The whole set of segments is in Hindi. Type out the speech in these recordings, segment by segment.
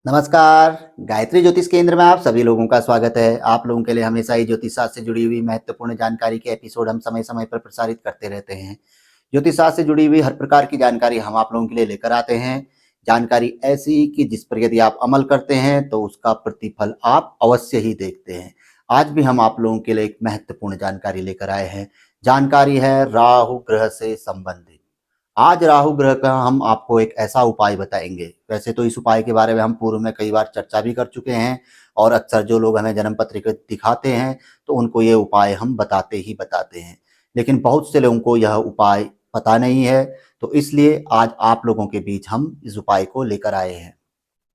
नमस्कार। गायत्री ज्योतिष केंद्र में आप सभी लोगों का स्वागत है। आप लोगों के लिए हमेशा ही ज्योतिष शास्त्र से जुड़ी हुई महत्वपूर्ण जानकारी के एपिसोड हम समय समय पर प्रसारित करते रहते हैं। ज्योतिष शास्त्र से जुड़ी हुई हर प्रकार की जानकारी हम आप लोगों के लिए लेकर आते हैं। जानकारी ऐसी कि जिस पर यदि आप अमल करते हैं तो उसका प्रतिफल आप अवश्य ही देखते हैं। आज भी हम आप लोगों के लिए एक महत्वपूर्ण जानकारी लेकर आए हैं। जानकारी है राहु ग्रह से संबंधित। आज राहु ग्रह का हम आपको एक ऐसा उपाय बताएंगे। वैसे तो इस उपाय के बारे में हम पूर्व में कई बार चर्चा भी कर चुके हैं और अक्सर जो लोग हमें जन्म पत्रिका दिखाते हैं तो उनको ये उपाय हम बताते ही बताते हैं, लेकिन बहुत से लोगों को यह उपाय पता नहीं है। तो इसलिए आज आप लोगों के बीच हम इस उपाय को लेकर आए हैं।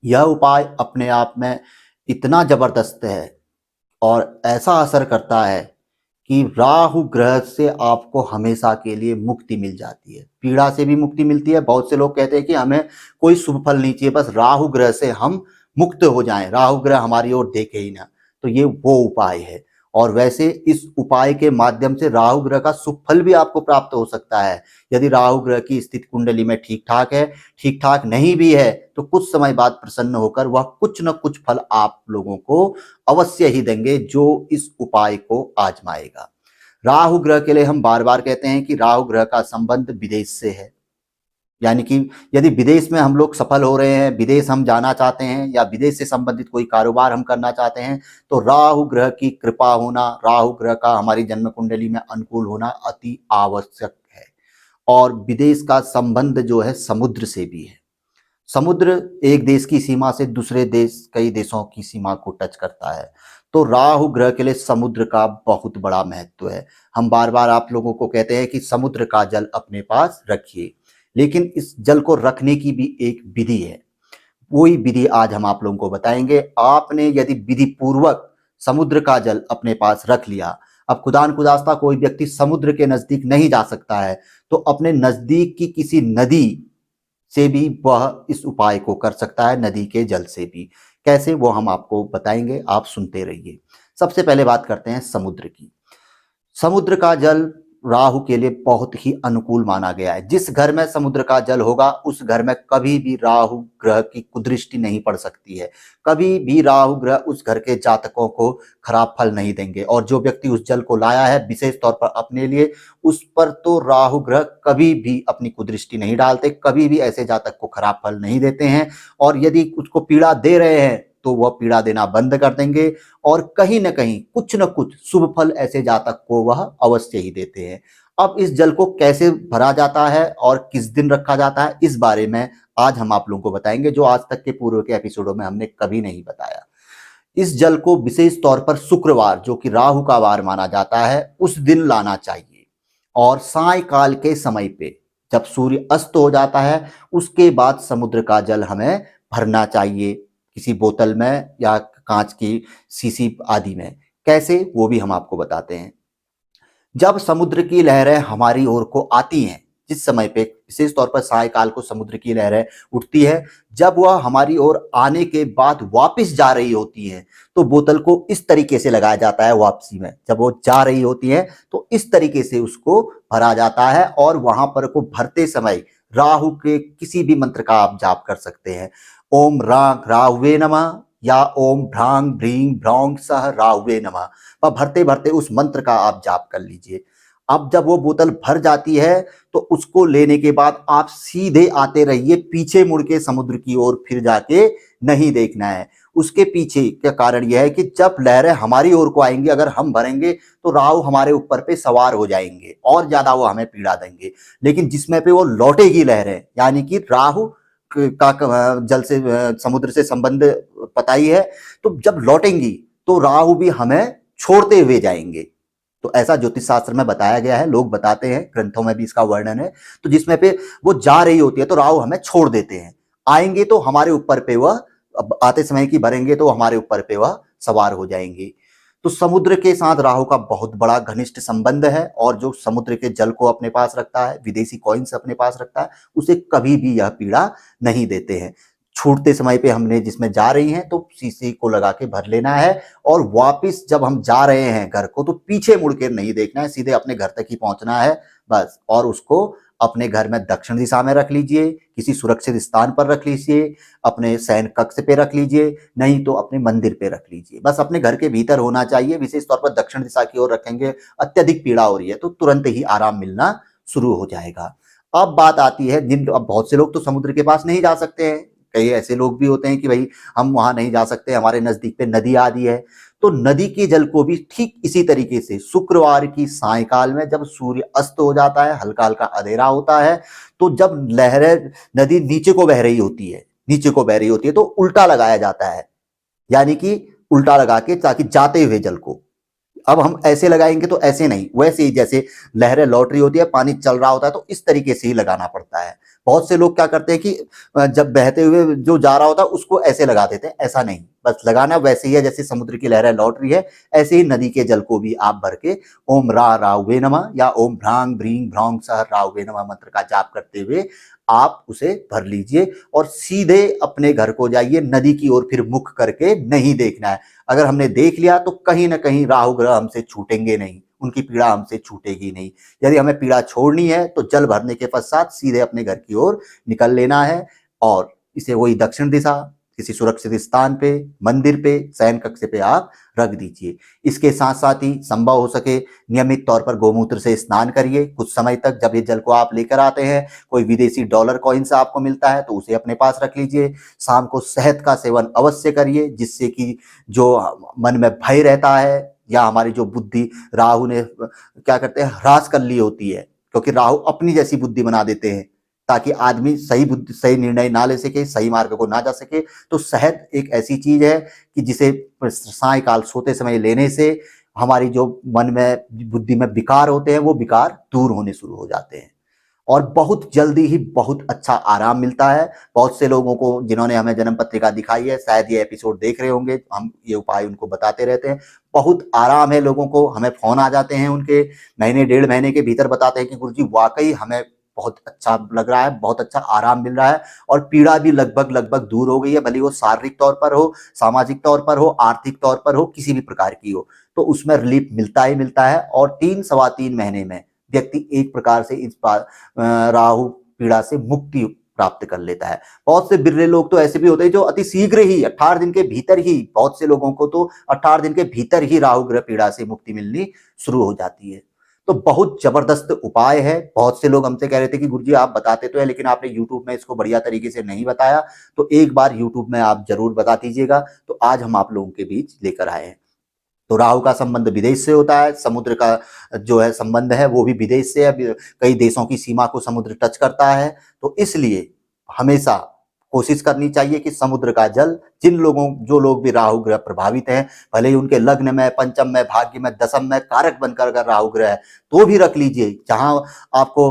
यह उपाय अपने आप में इतना जबरदस्त है और ऐसा असर करता है कि राहु ग्रह से आपको हमेशा के लिए मुक्ति मिल जाती है। पीड़ा से भी मुक्ति मिलती है। बहुत से लोग कहते हैं कि हमें कोई शुभ फल नहीं चाहिए, बस राहु ग्रह से हम मुक्त हो जाएं, राहु ग्रह हमारी ओर देखे ही ना। तो ये वो उपाय है। और वैसे इस उपाय के माध्यम से राहु ग्रह का शुभ फल भी आपको प्राप्त हो सकता है। यदि राहु ग्रह की स्थिति कुंडली में ठीक ठाक है, ठीक ठाक नहीं भी है तो कुछ समय बाद प्रसन्न होकर वह कुछ न कुछ फल आप लोगों को अवश्य ही देंगे जो इस उपाय को आजमाएगा। राहु ग्रह के लिए हम बार बार कहते हैं कि राहु ग्रह का संबंध विदेश से है। यानी कि यदि विदेश में हम लोग सफल हो रहे हैं, विदेश हम जाना चाहते हैं या विदेश से संबंधित कोई कारोबार हम करना चाहते हैं तो राहु ग्रह की कृपा होना, राहु ग्रह का हमारी जन्म कुंडली में अनुकूल होना अति आवश्यक है। और विदेश का संबंध जो है समुद्र से भी है। समुद्र एक देश की सीमा से दूसरे देश कई देशों की सीमा को टच करता है। तो राहु ग्रह के लिए समुद्र का बहुत बड़ा महत्व है। हम बार बार आप लोगों को कहते हैं कि समुद्र का जल अपने पास रखिए, लेकिन इस जल को रखने की भी एक विधि है। वही विधि आज हम आप लोगों को बताएंगे। आपने यदि विधि पूर्वक समुद्र का जल अपने पास रख लिया, अब खुदा न खुदास्ता कोई व्यक्ति समुद्र के नजदीक नहीं जा सकता है तो अपने नजदीक की किसी नदी से भी वह इस उपाय को कर सकता है, नदी के जल से भी। कैसे, वो हम आपको बताएंगे, आप सुनते रहिए। सबसे पहले बात करते हैं समुद्र की। समुद्र का जल राहु के लिए बहुत ही अनुकूल माना गया है। जिस घर में समुद्र का जल होगा उस घर में कभी भी राहु ग्रह की कुदृष्टि नहीं पड़ सकती है। कभी भी राहु ग्रह उस घर के जातकों को खराब फल नहीं देंगे। और जो व्यक्ति उस जल को लाया है विशेष तौर पर अपने लिए, उस पर तो राहु ग्रह कभी भी अपनी कुदृष्टि नहीं डालते, कभी भी ऐसे जातक को खराब फल नहीं देते हैं। और यदि उसको पीड़ा दे रहे हैं तो वह पीड़ा देना बंद कर देंगे और कहीं न कहीं कुछ न कुछ शुभ फल ऐसे जातक को वह अवश्य ही देते हैं। अब इस जल को कैसे भरा जाता है और किस दिन रखा जाता है, इस बारे में आज हम आप लोगों को बताएंगे, जो आज तक के पूर्व के एपिसोडों में हमने कभी नहीं बताया। इस जल को विशेष तौर पर शुक्रवार, जो कि राहु का वार माना जाता है, उस दिन लाना चाहिए। और सायकाल के समय पे जब सूर्य अस्त हो जाता है उसके बाद समुद्र का जल हमें भरना चाहिए, किसी बोतल में या कांच की शीशी आदि में। कैसे, वो भी हम आपको बताते हैं। जब समुद्र की लहरें हमारी ओर को आती हैं, जिस समय पे विशेष तौर पर सायकाल को समुद्र की लहरें उठती है, जब वह हमारी ओर आने के बाद वापस जा रही होती है तो बोतल को इस तरीके से लगाया जाता है वापसी में। जब वो जा रही होती है तो इस तरीके से उसको भरा जाता है और वहां पर को भरते समय राहु के किसी भी मंत्र का आप जाप कर सकते हैं। ओम राग राहुवे नमः या ओम भ्रांग भ्रीं भ्रौंग सह राहुवे नमः, वह भरते भरते उस मंत्र का आप जाप कर लीजिए। अब जब वो बोतल भर जाती है तो उसको लेने के बाद आप सीधे आते रहिए, पीछे मुड़ के समुद्र की ओर फिर जाके नहीं देखना है। उसके पीछे का कारण यह है कि जब लहरें हमारी ओर को आएंगी, अगर हम भरेंगे तो राहु हमारे ऊपर पे सवार हो जाएंगे और ज्यादा वो हमें पीड़ा देंगे। लेकिन जिसमें पे वो लौटेगी लहरें, यानी कि राहु का जल से समुद्र से संबंध पता ही है, तो जब लौटेंगी तो राहु भी हमें छोड़ते हुए जाएंगे। तो ऐसा ज्योतिष शास्त्र में बताया गया है, लोग बताते हैं, ग्रंथों में भी इसका वर्णन है। तो जिसमें पे वो जा रही होती है तो राहु हमें छोड़ देते हैं, आएंगे तो हमारे ऊपर पे वह, आते समय की भरेंगे तो हमारे ऊपर पे वह सवार हो जाएंगे। तो समुद्र के साथ राहु का बहुत बड़ा घनिष्ठ संबंध है और जो समुद्र के जल को अपने पास रखता है, विदेशी कॉइन्स अपने पास रखता है, उसे कभी भी यह पीड़ा नहीं देते हैं। छूटते समय पे हमने जिसमें जा रही हैं तो शीशी को लगा के भर लेना है और वापस जब हम जा रहे हैं घर को तो पीछे मुड़ के नहीं देखना है, सीधे अपने घर तक ही पहुंचना है बस। और उसको अपने घर में दक्षिण दिशा में रख लीजिए, किसी सुरक्षित स्थान पर रख लीजिए, अपने शयन कक्ष पे रख लीजिए, नहीं तो अपने मंदिर पे रख लीजिए। बस अपने घर के भीतर होना चाहिए। विशेष तौर पर दक्षिण दिशा की ओर रखेंगे, अत्यधिक पीड़ा हो रही है तो तुरंत ही आराम मिलना शुरू हो जाएगा। अब बात आती है अब बहुत से लोग तो समुद्र के पास नहीं जा सकते हैं। कई ऐसे लोग भी होते हैं कि भाई हम वहां नहीं जा सकते, हमारे नजदीक पे नदी आदि है। तो नदी के जल को भी ठीक इसी तरीके से शुक्रवार की सायंकाल में जब सूर्य अस्त हो जाता है, हल्का हल्का अंधेरा होता है, तो जब लहरें नदी नीचे को बह रही होती है, नीचे को बह रही होती है तो उल्टा लगाया जाता है, यानी कि उल्टा लगा के, ताकि जाते हुए जल को। अब हम ऐसे लगाएंगे तो ऐसे नहीं, वैसे ही जैसे लहरें लौट रही होती है, पानी चल रहा होता है, तो इस तरीके से ही लगाना पड़ता है। बहुत से लोग क्या करते हैं कि जब बहते हुए जो जा रहा होता है उसको ऐसे लगा देते हैं, ऐसा नहीं, बस लगाना वैसे ही है जैसे समुद्र की लहरें लौट रही है, ऐसे ही नदी के जल को भी आप भर के ओम रा राहुवे नमः या ओम भ्रांग भ्रीं भ्रौं सह राहुवे नमः मंत्र का जाप करते हुए आप उसे भर लीजिए और सीधे अपने घर को जाइए। नदी की ओर फिर मुख करके नहीं देखना है। अगर हमने देख लिया तो कहीं ना कहीं राहु ग्रह हमसे छूटेंगे नहीं, उनकी पीड़ा हमसे छूटेगी नहीं। यदि हमें पीड़ा छोड़नी है तो जल भरने के पश्चात सीधे अपने घर की ओर निकल लेना है और इसे वही दक्षिण दिशा किसी सुरक्षित स्थान पे, मंदिर पे, शयन कक्ष पे आप रख दीजिए। इसके साथ साथ ही संभव हो सके नियमित तौर पर गोमूत्र से स्नान करिए कुछ समय तक। जब ये जल को आप लेकर आते हैं, कोई विदेशी डॉलर कॉइन्स आपको मिलता है तो उसे अपने पास रख लीजिए। शाम को शहद का सेवन अवश्य करिए, जिससे कि जो मन में भय रहता है या हमारी जो बुद्धि राहु ने क्या करते हैं ह्रास कर ली होती है, क्योंकि राहु अपनी जैसी बुद्धि बना देते हैं ताकि आदमी सही बुद्धि सही निर्णय ना ले सके, सही मार्ग को ना जा सके। तो शहद एक ऐसी चीज है कि जिसे सायकाल सोते समय लेने से हमारी जो मन में बुद्धि में विकार होते हैं वो विकार दूर होने शुरू हो जाते हैं और बहुत जल्दी ही बहुत अच्छा आराम मिलता है। बहुत से लोगों को जिन्होंने हमें जन्म पत्रिका दिखाई है, शायद ये एपिसोड देख रहे होंगे, हम ये उपाय उनको बताते रहते हैं। बहुत आराम है लोगों को, हमें फोन आ जाते हैं उनके महीने डेढ़ महीने के भीतर, बताते हैं कि गुरुजी वाकई हमें बहुत अच्छा लग रहा है, बहुत अच्छा आराम मिल रहा है और पीड़ा भी लगभग लगभग दूर हो गई है, भले वो शारीरिक तौर पर हो, सामाजिक तौर पर हो, आर्थिक तौर पर हो, किसी भी प्रकार की हो, तो उसमें रिलीफ मिलता ही मिलता है। और 3 सवा 3 महीने में व्यक्ति एक प्रकार से इस राहु पीड़ा से मुक्ति प्राप्त कर लेता है। बहुत से बिरले लोग तो ऐसे भी होते हैं जो अति शीघ्र ही 18 दिन के भीतर ही, बहुत से लोगों को तो 18 दिन के भीतर ही राहु ग्रह पीड़ा से मुक्ति मिलनी शुरू हो जाती है। तो बहुत जबरदस्त उपाय है। बहुत से लोग हमसे कह रहे थे कि गुरुजी आप बताते तो है लेकिन आपने यूट्यूब में इसको बढ़िया तरीके से नहीं बताया, तो एक बार यूट्यूब में आप जरूर बता दीजिएगा। तो आज हम आप लोगों के बीच लेकर आए हैं। तो राहु का संबंध विदेश से होता है, समुद्र का जो है संबंध है वो भी विदेश से है, कई देशों की सीमा को समुद्र टच करता है। तो इसलिए हमेशा कोशिश करनी चाहिए कि समुद्र का जल जो लोग भी राहु ग्रह प्रभावित हैं, भले ही उनके लग्न में, पंचम में, भाग्य में, दशम में कारक बनकर अगर राहु ग्रह है तो भी रख लीजिए। जहां आपको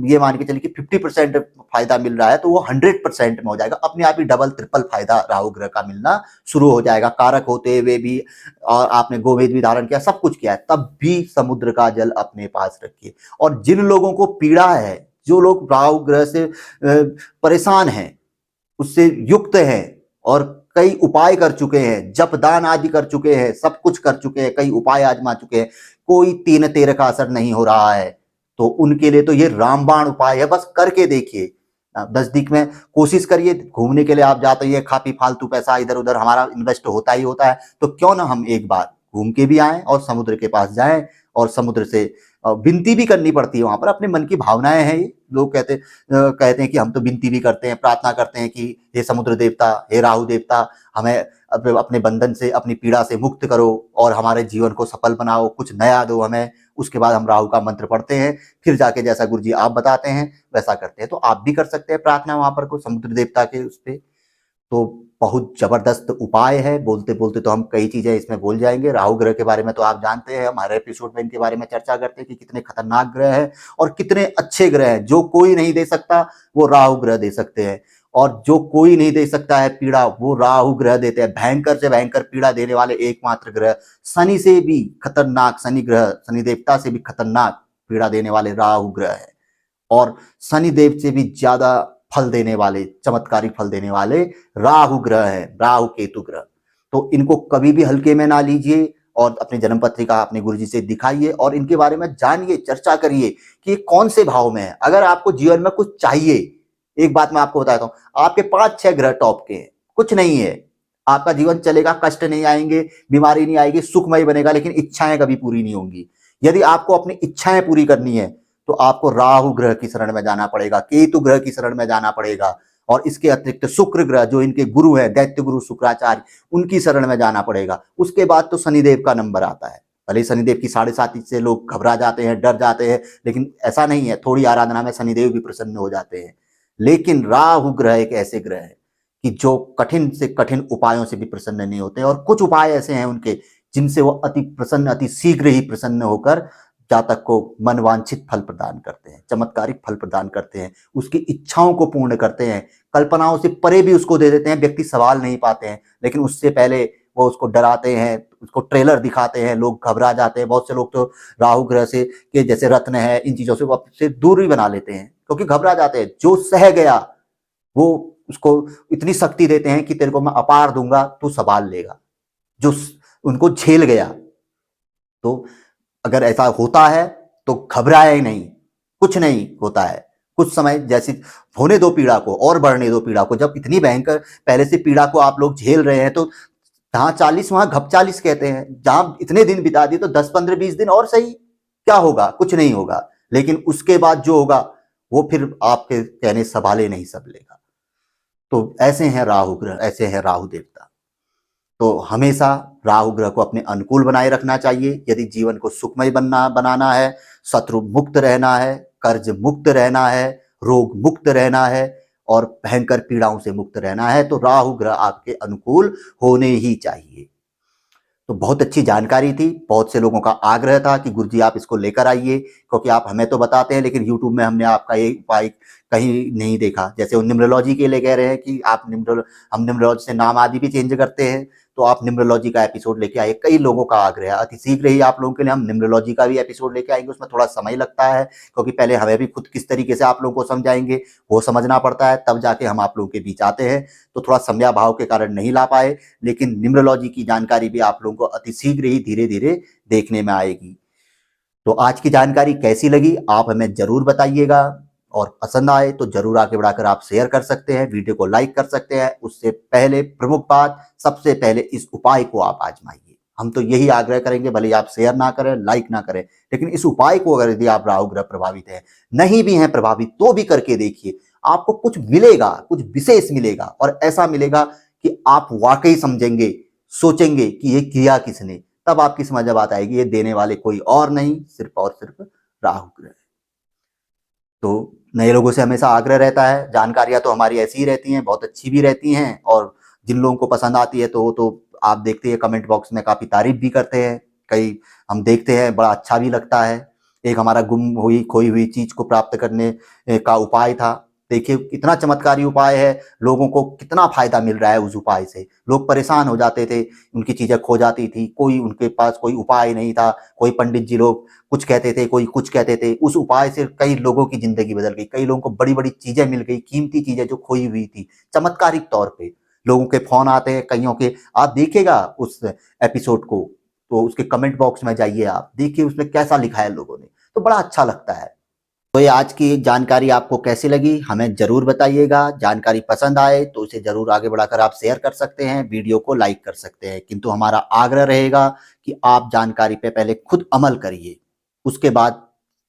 ये मान के चलिए कि 50% फायदा मिल रहा है तो वो 100% में हो जाएगा, अपने आप ही डबल ट्रिपल फायदा राहु ग्रह का मिलना शुरू हो जाएगा। कारक होते हुए भी और आपने गोमेद भी धारण किया, सब कुछ किया है, तब भी समुद्र का जल अपने पास रखिए। और जिन लोगों को पीड़ा है, जो लोग राहु ग्रह से परेशान हैं, उससे युक्त हैं और कई उपाय कर चुके हैं, जप दान आदि कर चुके हैं, सब कुछ कर चुके हैं, कई उपाय आजमा चुके हैं, कोई 3 तेरह का असर नहीं हो रहा है, तो उनके लिए तो ये रामबाण उपाय है। बस करके देखिए, नजदीक में कोशिश करिए। घूमने के लिए आप जाते हैं, काफी फालतू पैसा इधर उधर हमारा इन्वेस्ट होता ही होता है, तो क्यों ना हम एक बार घूम के भी आए और समुद्र के पास जाएं और समुद्र से विनती भी करनी पड़ती है। वहां पर अपने मन की भावनाएं हैं, ये लोग कहते हैं कि हम तो विनती भी करते हैं, प्रार्थना करते हैं कि हे समुद्र देवता, हे राहु देवता, हमें अपने बंधन से, अपनी पीड़ा से मुक्त करो और हमारे जीवन को सफल बनाओ, कुछ नया दो हमें। उसके बाद हम राहु का मंत्र पढ़ते हैं, फिर जाके जैसा गुरुजी आप बताते हैं वैसा करते हैं। तो आप भी कर सकते हैं प्रार्थना वहां पर को समुद्र देवता के उस पे। तो बहुत जबरदस्त उपाय है। बोलते बोलते तो हम कई चीजें इसमें भूल जाएंगे। राहु ग्रह के बारे में तो आप जानते हैं, हमारे एपिसोड में इनके बारे में चर्चा करते हैं कि कितने खतरनाक ग्रह हैं और कितने अच्छे ग्रह हैं। जो कोई नहीं दे सकता वो राहु ग्रह दे सकते हैं, और जो कोई नहीं दे सकता है पीड़ा वो राहु ग्रह देते हैं। भयंकर से भयंकर पीड़ा देने वाले एकमात्र ग्रह, शनि से भी खतरनाक, शनि ग्रह, शनि देवता से भी खतरनाक पीड़ा देने वाले राहु ग्रह है, और शनि देव से भी ज्यादा फल देने वाले, चमत्कारी फल देने वाले राहु ग्रह है, राहु केतु ग्रह। तो इनको कभी भी हल्के में ना लीजिए। और अपनी जन्म पत्रिका अपने गुरुजी से दिखाइए और इनके बारे में जानिए, चर्चा करिए कि ये कौन से भाव में है। अगर आपको जीवन में कुछ चाहिए, एक बात मैं आपको बताता हूँ, आपके 5-6 ग्रह टॉप के हैं, कुछ नहीं है, आपका जीवन चलेगा, कष्ट नहीं आएंगे, बीमारी नहीं आएगी, सुखमय बनेगा, लेकिन इच्छाएं कभी पूरी नहीं होंगी। यदि आपको अपनी इच्छाएं पूरी करनी है तो आपको राहु ग्रह की शरण में जाना पड़ेगा, केतु ग्रह की शरण में जाना पड़ेगा, और इसके अतिरिक्त शुक्र ग्रह जो इनके गुरु है, दैत्य गुरु शुक्राचार्य, उनकी शरण में जाना पड़ेगा। उसके बाद तो शनिदेव का नंबर आता है। भले शनिदेव की 7.5 से लोग घबरा जाते हैं, डर जाते हैं, लेकिन ऐसा नहीं है, थोड़ी आराधना में शनिदेव भी प्रसन्न हो जाते हैं। लेकिन राहु ग्रह एक ऐसे ग्रह है कि जो कठिन से कठिन उपायों से भी प्रसन्न नहीं होते, और कुछ उपाय ऐसे हैं उनके जिनसे वो अति प्रसन्न, अति शीघ्र ही प्रसन्न होकर जातक को मनवांछित फल प्रदान करते हैं, चमत्कारिक फल प्रदान करते हैं, उसकी इच्छाओं को पूर्ण करते हैं, कल्पनाओं से परे भी उसको दे देते हैं। व्यक्ति सवाल नहीं पाते हैं, लेकिन उससे पहले वो उसको डराते हैं, उसको ट्रेलर दिखाते हैं, लोग घबरा जाते हैं। बहुत से लोग तो राहु ग्रह से के जैसे रत्न है, इन चीजों से वो आपसे दूर ही बना लेते हैं, क्योंकि घबरा जाते हैं। जो सह गया वो उसको इतनी शक्ति देते हैं कि तेरे को मैं अपार दूंगा, तू सवाल लेगा। जो उनको झेल गया, तो अगर ऐसा होता है तो घबराए नहीं, कुछ नहीं होता है। कुछ समय जैसे होने दो पीड़ा को, और बढ़ने दो पीड़ा को। जब इतनी भयंकर पहले से पीड़ा को आप लोग झेल रहे हैं, तो जहां 40 वहां घप 40 कहते हैं। जहां इतने दिन बिता दिए तो 10, 15, 20 दिन और सही, क्या होगा? कुछ नहीं होगा। लेकिन उसके बाद जो होगा वो फिर आपके कहने संभाले नहीं संभलेगा। तो ऐसे हैं राहु ग्रह, ऐसे हैं राहु देवता। तो हमेशा राहु ग्रह को अपने अनुकूल बनाए रखना चाहिए। यदि जीवन को सुखमय बनाना है, शत्रु मुक्त रहना है, कर्ज मुक्त रहना है, रोग मुक्त रहना है, और भयंकर पीड़ाओं से मुक्त रहना है, तो राहु ग्रह आपके अनुकूल होने ही चाहिए। तो बहुत अच्छी जानकारी थी। बहुत से लोगों का आग्रह था कि गुरुजी आप इसको लेकर आइए, क्योंकि आप हमें तो बताते हैं, लेकिन यूट्यूब में हमने आपका ये उपाय कहीं नहीं देखा। जैसे वो न्यूमरोलॉजी के लिए कह रहे हैं कि आप हम न्यूमरोलॉजी से नाम आदि भी चेंज करते हैं, तो आप न्यूमरोलॉजी का एपिसोड लेके आइए। कई लोगों का आग्रह है, अति शीघ्र ही आप लोगों के लिए हम न्यूमरोलॉजी का भी एपिसोड लेके आएंगे। उसमें थोड़ा समय लगता है, क्योंकि पहले हमें भी खुद किस तरीके से आप लोगों को समझाएंगे वो समझना पड़ता है, तब जाके हम आप लोगों के बीच आते हैं। तो थोड़ा समयाभाव के कारण नहीं ला पाए, लेकिन न्यूमरोलॉजी की जानकारी भी आप लोगों को अति शीघ्र ही धीरे धीरे देखने में आएगी। तो आज की जानकारी कैसी लगी आप हमें जरूर बताइएगा, और पसंद आए तो जरूर आगे बढ़ाकर आप शेयर कर सकते हैं, वीडियो को लाइक कर सकते हैं। उससे पहले प्रमुख बात, सबसे पहले इस उपाय को आप आजमाइए। हम तो यही आग्रह करेंगे, भले आप शेयर ना करें, लाइक ना करें, लेकिन इस उपाय को अगर यदि आप राहु ग्रह प्रभावित है, नहीं भी हैं प्रभावित, तो भी करके देखिए। आपको कुछ मिलेगा, कुछ विशेष मिलेगा, और ऐसा मिलेगा कि आप वाकई समझेंगे, सोचेंगे कि ये किया किसने। तब आपकी समझ में बात आएगी, ये देने वाले कोई और नहीं, सिर्फ और सिर्फ राहु ग्रह। तो नए लोगों से हमेशा आग्रह रहता है, जानकारियां तो हमारी ऐसी ही रहती हैं, बहुत अच्छी भी रहती हैं, और जिन लोगों को पसंद आती है तो वो तो आप देखते हैं कमेंट बॉक्स में काफी तारीफ भी करते हैं। कई हम देखते हैं, बड़ा अच्छा भी लगता है। एक हमारा गुम हुई खोई हुई चीज को प्राप्त करने का उपाय था। देखिए कितना चमत्कारी उपाय है, लोगों को कितना फायदा मिल रहा है उस उपाय से। लोग परेशान हो जाते थे, उनकी चीजें खो जाती थी, कोई उनके पास कोई उपाय नहीं था। कोई पंडित जी लोग कुछ कहते थे, कोई कुछ कहते थे। उस उपाय से कई लोगों की जिंदगी बदल गई, कई लोगों को बड़ी बड़ी चीजें मिल गई, कीमती चीजें जो खोई हुई थी। चमत्कारिक तौर पे लोगों के फोन आते हैं, कईयों के। आप देखिएगा उस एपिसोड को, तो उसके कमेंट बॉक्स में जाइए, आप देखिए उसमें कैसा लिखा है लोगों ने, तो बड़ा अच्छा लगता है। तो ये आज की जानकारी आपको कैसी लगी हमें जरूर बताइएगा। जानकारी पसंद आए तो इसे जरूर आगे बढ़ाकर आप शेयर कर सकते हैं, वीडियो को लाइक कर सकते हैं, किंतु हमारा आग्रह रहेगा कि आप जानकारी पे पहले खुद अमल करिए। उसके बाद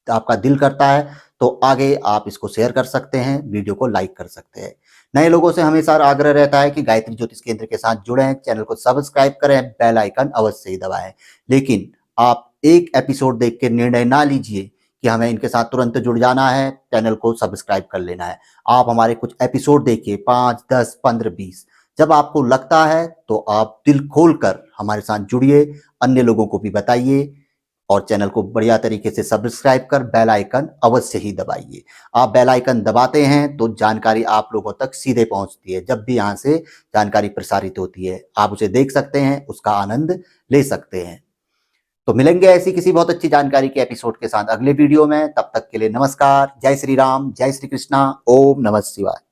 आपका दिल करता है तो आगे आप इसको शेयर कर सकते हैं, वीडियो को लाइक कर सकते हैं। नए लोगों से हमेशा आग्रह रहता है कि गायत्री ज्योतिष केंद्र के साथ जुड़ें, चैनल को सब्सक्राइब करें, बेल आइकन अवश्य ही दबाएं। लेकिन आप एक एपिसोड देख के निर्णय ना लीजिए कि हमें इनके साथ तुरंत जुड़ जाना है, चैनल को सब्सक्राइब कर लेना है। आप हमारे कुछ एपिसोड देखिए, 5, 10, 15, 20। जब आपको लगता है तो आप दिल खोल कर हमारे साथ जुड़िए, अन्य लोगों को भी बताइए, और चैनल को बढ़िया तरीके से सब्सक्राइब कर बेल आइकन अवश्य ही दबाइए। आप बेल आइकन दबाते हैं तो जानकारी आप लोगों तक सीधे पहुंचती है। जब भी यहाँ से जानकारी प्रसारित होती है आप उसे देख सकते हैं, उसका आनंद ले सकते हैं। तो मिलेंगे ऐसी किसी बहुत अच्छी जानकारी के एपिसोड के साथ अगले वीडियो में। तब तक के लिए नमस्कार, जय श्री राम, जय श्री कृष्णा, ओम नमः शिवाय।